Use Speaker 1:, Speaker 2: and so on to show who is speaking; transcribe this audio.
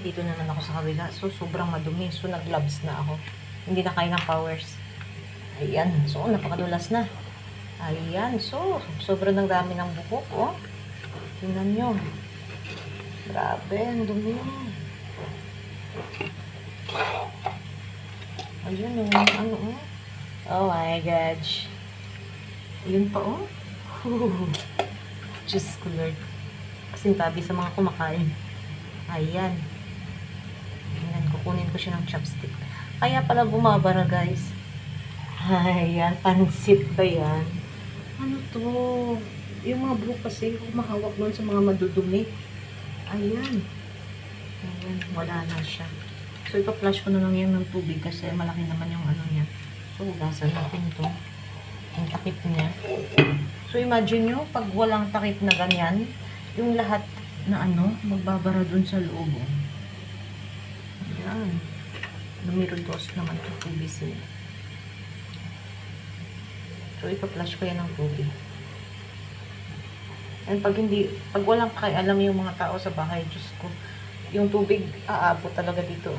Speaker 1: Dito naman ako sa kabila. So, sobrang madumi. So, nag-gloves na ako. Hindi na kaya ng powers. Ayan. So, napakadulas na. Ayan. So, sobrang dami ng buhok, oh. Tingnan nyo. Grabe, ang dumi. Ayun, ano, oh. Oh my gosh. Ayun pa, oh. Diyos ko, Lord. Kasing tabi sa mga kumakain. Ayan. Ayan, kukunin ko siya ng chopstick. Kaya pala bumabara, guys. Ayan, pansit ba yan? Ano to? Yung mga buhok kasi, humahawak doon sa mga madudumi. Ayan. Ayan, wala na siya. So, ipa-flush ko na lang yan ng tubig kasi malaki naman yung ano niya. So, hugasan natin to. Yung takip niya. So, imagine nyo, pag walang takip na ganyan, yung lahat na ano, magbabara dun sa loob. Ayan. Lumirodos naman ito PVC. So, ipa-flush ko yan ng tubig. And pag walang pakialam yung mga tao sa bahay, Diyos ko, yung tubig aabot talaga dito.